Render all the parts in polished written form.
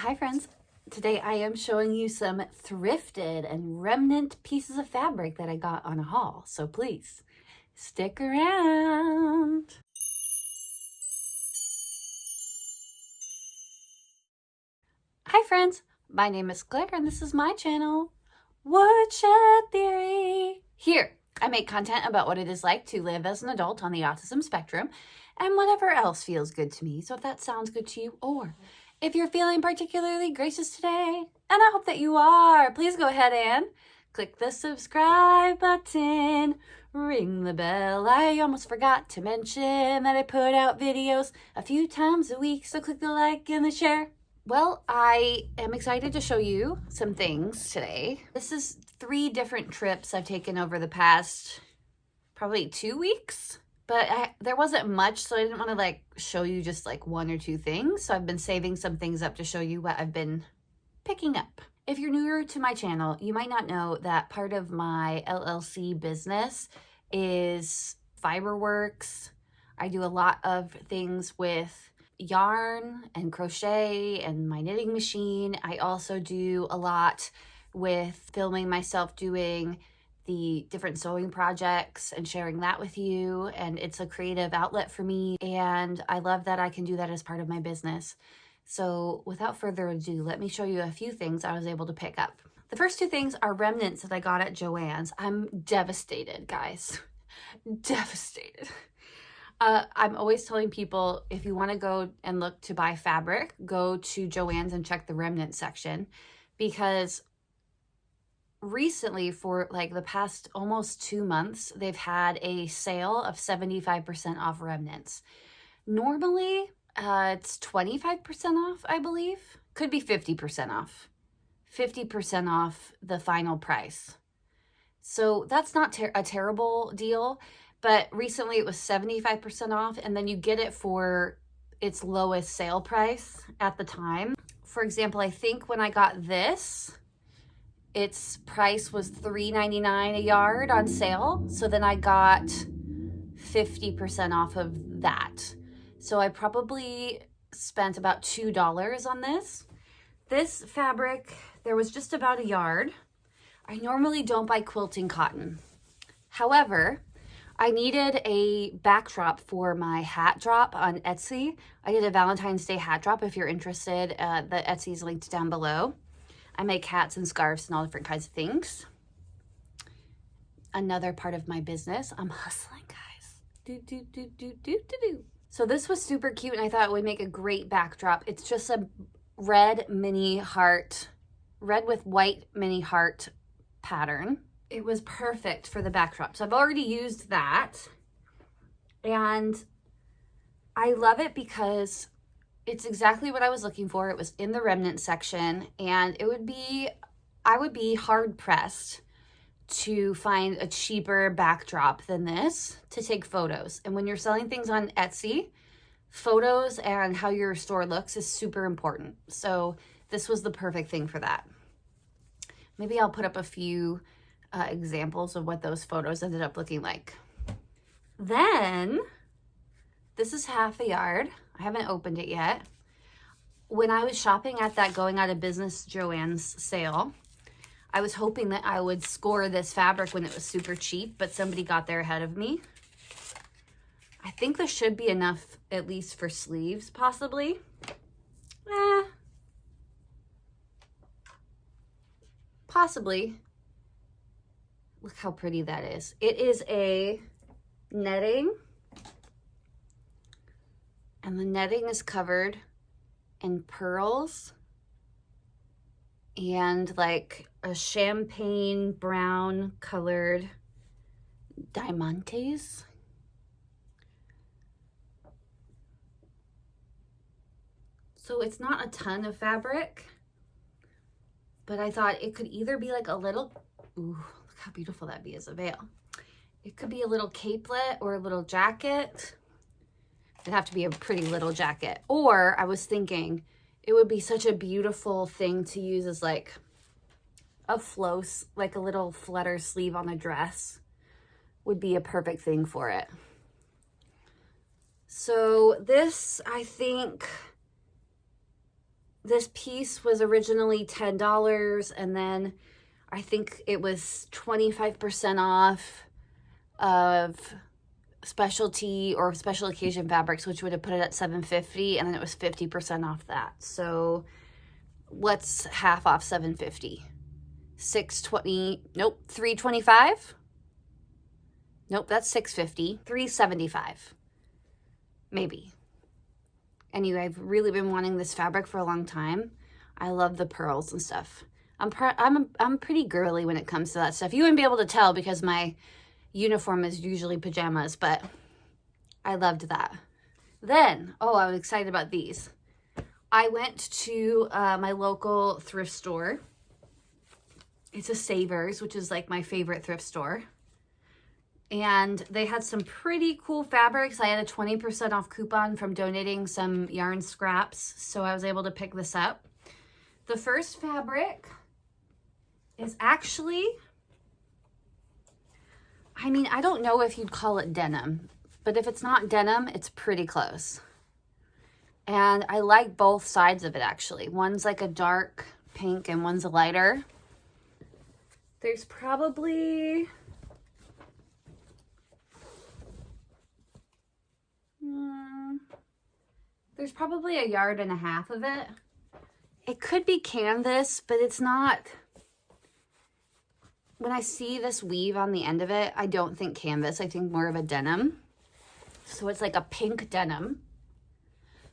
Hi friends, today I am showing you some thrifted and remnant pieces of fabric that I got on a haul, so please stick around. Hi friends, my name is Claire and this is my channel, Woodshed Theory. Here, I make content about what it is like to live as an adult on the autism spectrum and whatever else feels good to me. So if that sounds good to you, or if you're feeling particularly gracious today, and I hope that you are, please go ahead and click the subscribe button, ring the bell. I almost forgot to mention that I put out videos a few times a week, so click the like and the share. Well, I am excited to show you some things today. This is 3 different trips I've taken over the past probably 2 weeks. But there wasn't much, so I didn't want to show you just 1 or 2 things. So I've been saving some things up to show you what I've been picking up. If you're newer to my channel, you might not know that part of my LLC business is fiberworks. I do a lot of things with yarn and crochet and my knitting machine. I also do a lot with filming myself doing the different sewing projects and sharing that with you, and it's a creative outlet for me, and I love that I can do that as part of my business. So without further ado, let me show you a few things I was able to pick up. The first 2 things are remnants that I got at Joann's. I'm devastated, guys. Devastated. I'm always telling people, if you want to go and look to buy fabric, go to Joann's and check the remnant section, because recently, for the past almost 2 months, they've had a sale of 75% off remnants. Normally, it's 25% off, I believe. Could be 50% off. 50% off the final price. So that's not a terrible deal, but recently it was 75% off, and then you get it for its lowest sale price at the time. For example, I think when I got this, its price was $3.99 a yard on sale. So then I got 50% off of that. So I probably spent about $2 on this. This fabric, there was just about a yard. I normally don't buy quilting cotton. However, I needed a backdrop for my hat drop on Etsy. I did a Valentine's Day hat drop. If you're interested, the Etsy is linked down below. I make hats and scarves and all different kinds of things. Another part of my business. I'm hustling, guys. So this was super cute, and I thought it would make a great backdrop. It's just a red mini heart, red with white mini heart pattern. It was perfect for the backdrop. So I've already used that, and I love it because it's exactly what I was looking for. It was in the remnant section, and I would be hard pressed to find a cheaper backdrop than this to take photos. And when you're selling things on Etsy, photos and how your store looks is super important. So this was the perfect thing for that. Maybe I'll put up a few examples of what those photos ended up looking like. Then this is half a yard. I haven't opened it yet. When I was shopping at that going out of business Joann's sale, I was hoping that I would score this fabric when it was super cheap, but somebody got there ahead of me. I think there should be enough, at least for sleeves, possibly. Possibly. Look how pretty that is. It is a netting, and the netting is covered in pearls and a champagne brown colored diamantes. So it's not a ton of fabric, but I thought it could either be a little, ooh, look how beautiful that'd be as a veil. It could be a little capelet or a little jacket. It'd have to be a pretty little jacket. Or I was thinking it would be such a beautiful thing to use as a flow, a little flutter sleeve on a dress would be a perfect thing for it. So this, I think, This piece was originally $10, and then I think it was 25% off of specialty or special occasion fabrics, which would have put it at $7.50, and then it was 50% off that. So what's half off $7.50? $6.20? Nope, $3.25? Nope, that's $6.50. $3.75, maybe. Anyway, I've really been wanting this fabric for a long time. I love the pearls and stuff. I'm pretty girly when it comes to that stuff. You wouldn't be able to tell because my uniform is usually pajamas, but I loved that. Then, oh, I was excited about these. I went to my local thrift store. It's a Savers, which is like my favorite thrift store. And they had some pretty cool fabrics. I had a 20% off coupon from donating some yarn scraps, so I was able to pick this up. The first fabric is actually, I mean, I don't know if you'd call it denim, but if it's not denim, it's pretty close. And I like both sides of it, actually. One's like a dark pink and one's a lighter. There's probably... there's probably a yard and a half of it. It could be canvas, but it's not. When I see this weave on the end of it, I don't think canvas. I think more of a denim. So it's like a pink denim.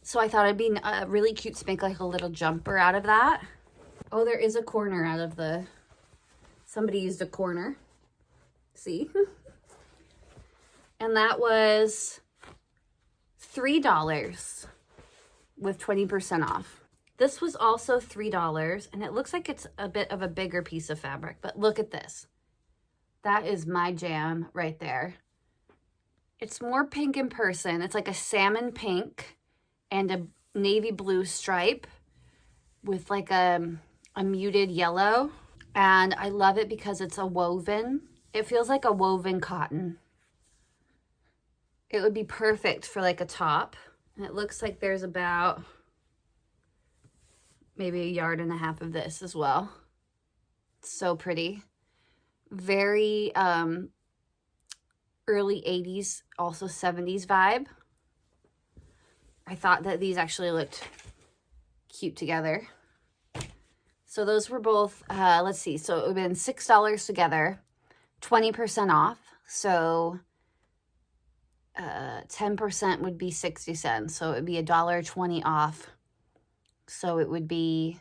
So I thought it'd be really cute to make like a little jumper out of that. Oh, there is a corner out of the... Somebody used a corner. See? And that was $3 with 20% off. This was also $3, and it looks like it's a bit of a bigger piece of fabric, but look at this. That is my jam right there. It's more pink in person. It's like a salmon pink and a navy blue stripe with like a muted yellow. And I love it because it's a woven. It feels like a woven cotton. It would be perfect for like a top. And it looks like there's about maybe a yard and a half of this as well. It's so pretty. Very early 80s, also 70s vibe. I thought that these actually looked cute together. So those were both, let's see, so it would have been $6 together, 20% off. So 10% would be 60 cents. So it would be $1.20 off. So it would be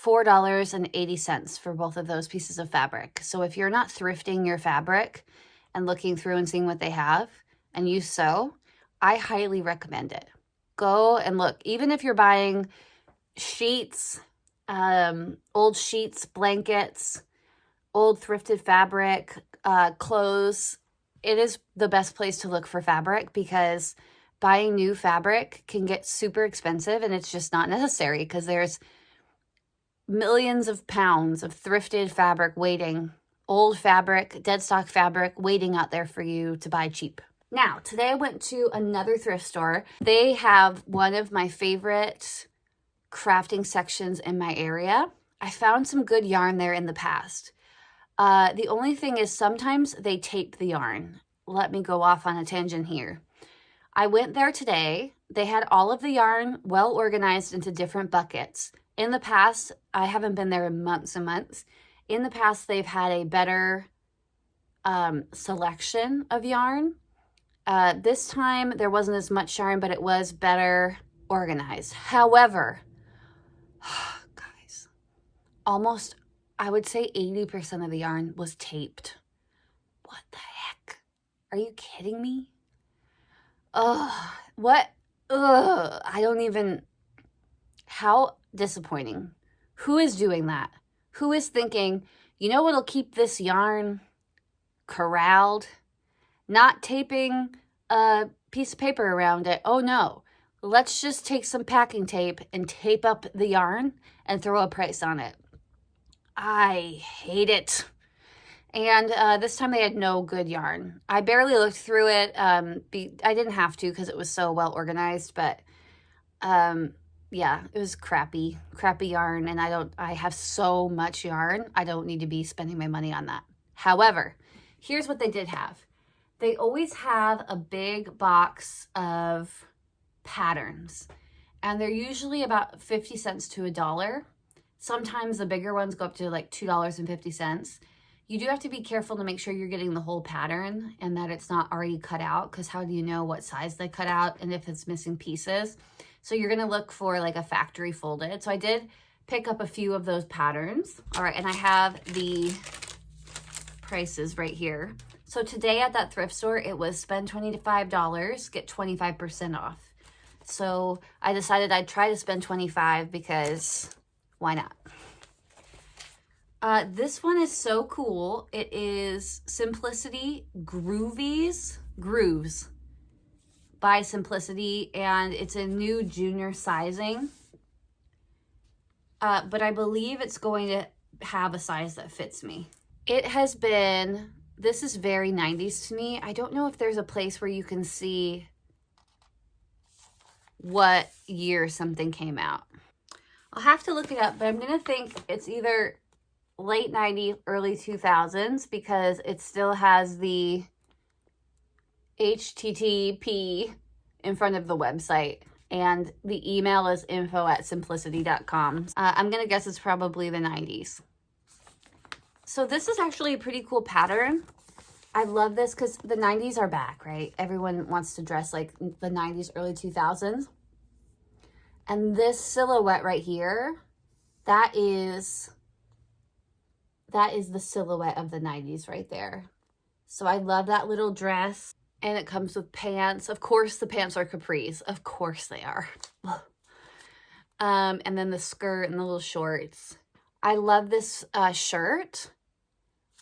$4.80 for both of those pieces of fabric. So if you're not thrifting your fabric and looking through and seeing what they have and you sew, I highly recommend it. Go and look. Even if you're buying sheets, old sheets, blankets, old thrifted fabric, clothes, it is the best place to look for fabric because buying new fabric can get super expensive and it's just not necessary because there's millions of pounds of thrifted fabric waiting, old fabric, dead stock fabric waiting out there for you to buy cheap. Now, today I went to another thrift store. They have one of my favorite crafting sections in my area. I found some good yarn there in the past. The only thing is sometimes they tape the yarn. Let me go off on a tangent here. I went there today. They had all of the yarn well organized into different buckets. In the past, I haven't been there in months and months. In the past, they've had a better selection of yarn. This time, there wasn't as much yarn, but it was better organized. However, guys, almost, I would say 80% of the yarn was taped. What the heck? Are you kidding me? Ugh, what? Ugh, I don't even, how disappointing. Who is doing that? Who is thinking, you know what'll keep this yarn corralled? Not taping a piece of paper around it. Oh no, let's just take some packing tape and tape up the yarn and throw a price on it. I hate it. And this time they had no good yarn. I barely looked through it. I didn't have to because it was so well organized, but yeah, it was crappy yarn, and I have so much yarn, I don't need to be spending my money on that. However, here's what they did have. They always have a big box of patterns, and they're usually about 50 cents to $1. Sometimes the bigger ones go up to like $2.50. You do have to be careful to make sure you're getting the whole pattern and that it's not already cut out, because how do you know what size they cut out and if it's missing pieces? So you're gonna look for like a factory folded. So I did pick up a few of those patterns. All right, and I have the prices right here. So today at that thrift store, it was spend $25, get 25% off. So I decided I'd try to spend $25 because why not? This one is so cool. It is Simplicity Grooves by Simplicity, and it's a new junior sizing. But I believe it's going to have a size that fits me. It has been, this is very 90s to me. I don't know if there's a place where you can see what year something came out. I'll have to look it up, but I'm going to think it's either late 90s, early 2000s, because it still has the HTTP in front of the website, and the email is info@simplicity.com. I'm going to guess it's probably the 90s. So this is actually a pretty cool pattern. I love this because the 90s are back, right? Everyone wants to dress like the 90s, early 2000s. And this silhouette right here, that is the silhouette of the 90s right there. So I love that little dress, and it comes with pants. Of course the pants are capris. Of course they are. And then the skirt and the little shorts. I love this shirt.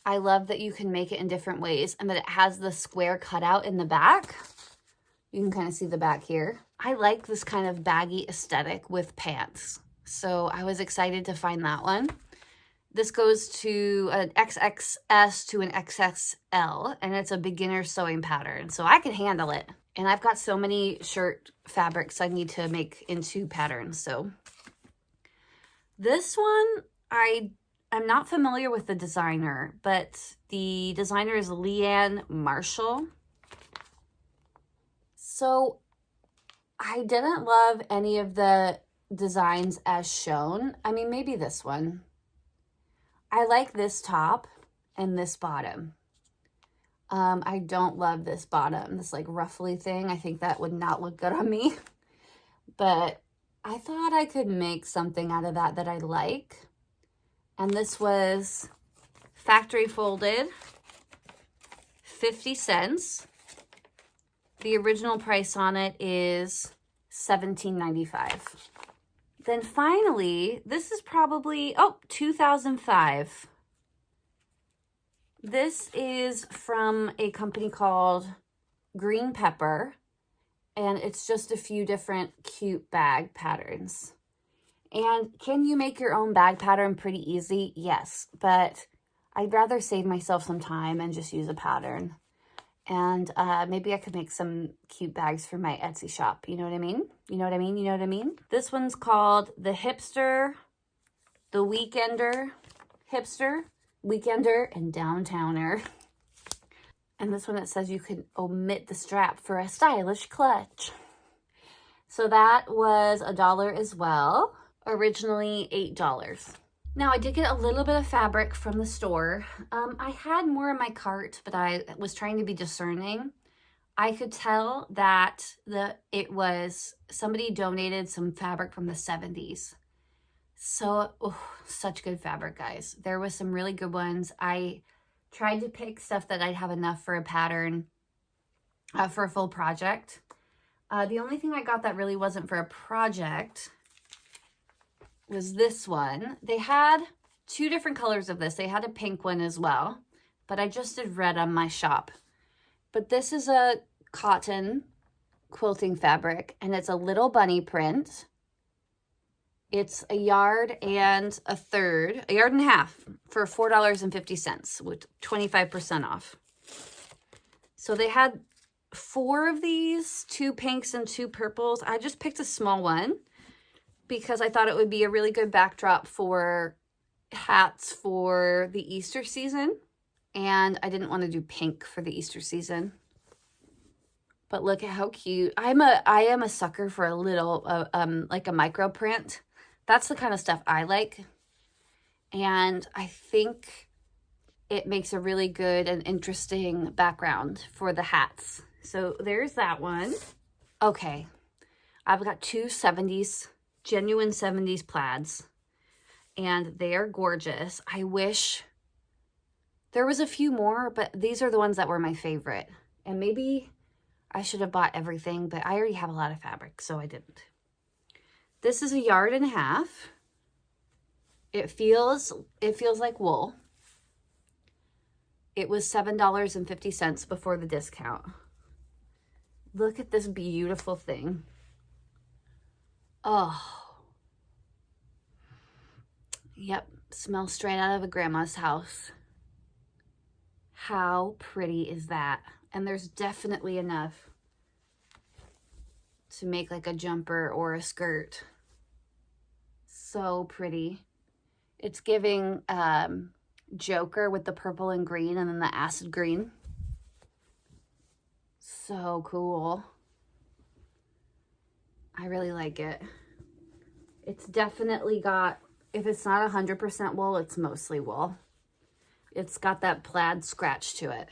I love that you can make it in different ways and that it has the square cutout in the back. You can kind of see the back here. I like this kind of baggy aesthetic with pants. So I was excited to find that one. This goes to an XXS to an XXL, and it's a beginner sewing pattern. So I can handle it. And I've got so many shirt fabrics I need to make into patterns. So this one, I'm not familiar with the designer, but the designer is Leanne Marshall. So I didn't love any of the designs as shown. I mean, maybe this one. I like this top and this bottom. I don't love this bottom, this like ruffly thing. I think that would not look good on me. But I thought I could make something out of that I like. And this was factory folded, 50 cents. The original price on it is $17.95. Then finally, this is probably, 2005. This is from a company called Green Pepper, and it's just a few different cute bag patterns. And can you make your own bag pattern pretty easy? Yes, but I'd rather save myself some time and just use a pattern. And maybe I could make some cute bags for my Etsy shop. You know what I mean? You know what I mean? You know what I mean? This one's called the Hipster, the Weekender, Hipster, Weekender, and Downtowner. And this one, it says you can omit the strap for a stylish clutch. So that was $1 as well. Originally $8. Now, I did get a little bit of fabric from the store. I had more in my cart, but I was trying to be discerning. I could tell that it was somebody donated some fabric from the 70s. So, such good fabric, guys. There was some really good ones. I tried to pick stuff that I'd have enough for a pattern for a full project. The only thing I got that really wasn't for a project was this one. They had two different colors of this. They had a pink one as well, but I just did red on my shop. But this is a cotton quilting fabric, and it's a little bunny print. It's a yard and a half for $4.50 with 25% off. So they had 4 of these, 2 pinks and 2 purples. I just picked a small one. because I thought it would be a really good backdrop for hats for the Easter season. And I didn't want to do pink for the Easter season. But look at how cute. I am a sucker for a little, like a micro print. That's the kind of stuff I like. And I think it makes a really good and interesting background for the hats. So there's that one. Okay, I've got two 70s, genuine 70s plaids. And they are gorgeous. I wish there was a few more, but these are the ones that were my favorite. And maybe I should have bought everything, but I already have a lot of fabric, so I didn't. This is 1.5 yards. It feels like wool. It was $7.50 before the discount. Look at this beautiful thing. Oh. Yep, smells straight out of a grandma's house. How pretty is that? And there's definitely enough to make like a jumper or a skirt. So pretty. It's giving Joker with the purple and green and then the acid green. So cool. I really like it. It's definitely got, if it's not 100% wool, it's mostly wool. It's got that plaid scratch to it.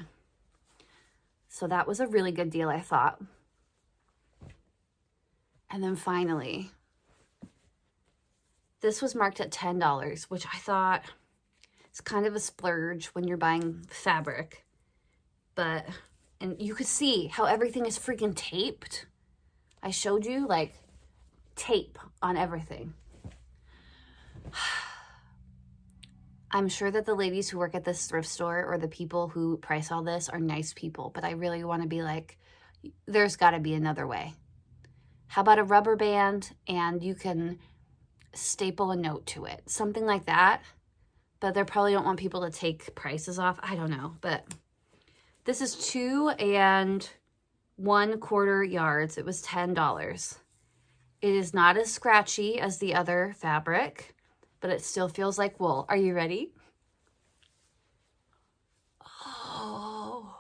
So that was a really good deal, I thought. And then finally, this was marked at $10, which I thought is kind of a splurge when you're buying fabric. But, and you could see how everything is freaking taped. I showed you, like, tape on everything. I'm sure that the ladies who work at this thrift store or the people who price all this are nice people, but I really want to be like, there's got to be another way. How about a rubber band and you can staple a note to it? Something like that. But they probably don't want people to take prices off. I don't know. But this is 2 1/4 yards. It was $10. It is not as scratchy as the other fabric, but it still feels like wool. Are you ready? Oh.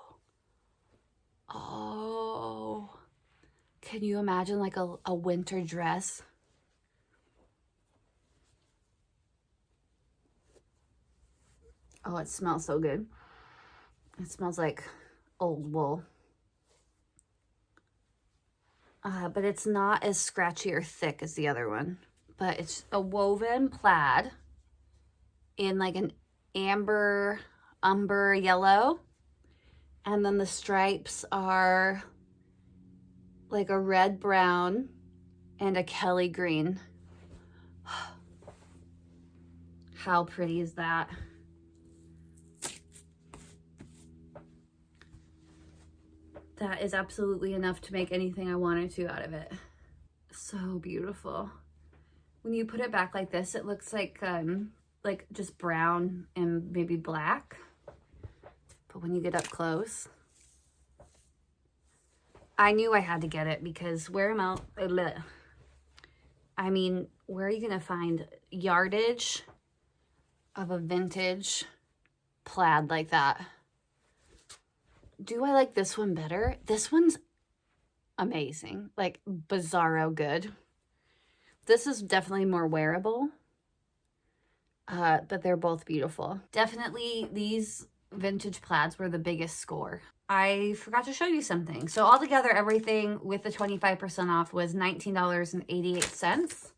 Can you imagine like a winter dress? Oh, it smells so good. It smells like old wool. But it's not as scratchy or thick as the other one. But it's a woven plaid in like an umber yellow. And then the stripes are like a red brown and a Kelly green. How pretty is that? That is absolutely enough to make anything I wanted to out of it. So beautiful. When you put it back like this, it looks like just brown and maybe black. But when you get up close, I knew I had to get it because where am I? I mean, where are you gonna find yardage of a vintage plaid like that? Do I like this one better? This one's amazing, like bizarro good. This is definitely more wearable, but they're both beautiful. Definitely these vintage plaids were the biggest score. I forgot to show you something. So altogether, everything with the 25% off was $19.88.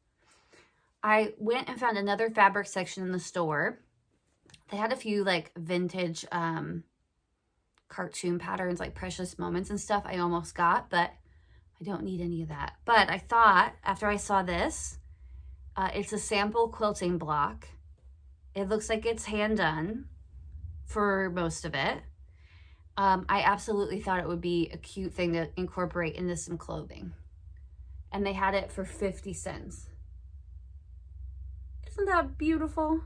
I went and found another fabric section in the store. They had a few like vintage cartoon patterns, like Precious Moments and stuff I almost got, but I don't need any of that. But I thought, after I saw this, it's a sample quilting block. It looks like it's hand done for most of it. I absolutely thought it would be a cute thing to incorporate into some clothing. And they had it for 50 cents. Isn't that beautiful?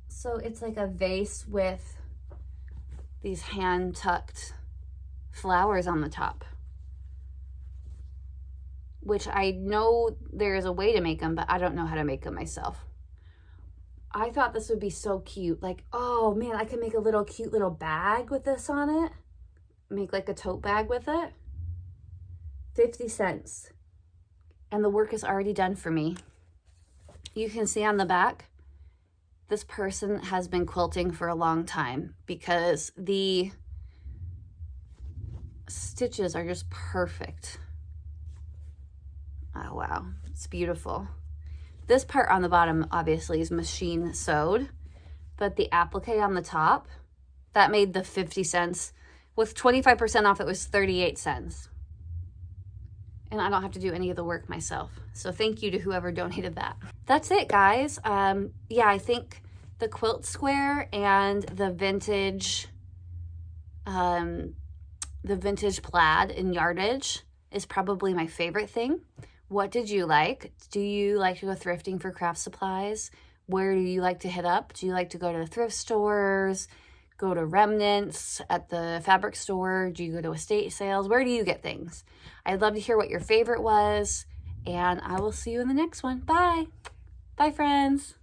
So it's like a vase with these hand-tucked flowers on the top. which I know there is a way to make them, but I don't know how to make them myself. I thought this would be so cute. Like, oh man, I could make a little cute little bag with this on it. Make like a tote bag with it. 50 cents. And the work is already done for me. You can see on the back, this person has been quilting for a long time because the stitches are just perfect. Oh wow, it's beautiful. This part on the bottom obviously is machine sewed, but the applique on the top, that made the 50 cents. With 25% off, it was 38 cents. And I don't have to do any of the work myself. So thank you to whoever donated that. That's it, guys. Yeah, I think the quilt square and the vintage plaid in yardage is probably my favorite thing. What did you like? Do you like to go thrifting for craft supplies? Where do you like to hit up? Do you like to go to the thrift stores? Go to remnants at the fabric store? Do you go to estate sales? Where do you get things? I'd love to hear what your favorite was, and I will see you in the next one. Bye. Bye, friends.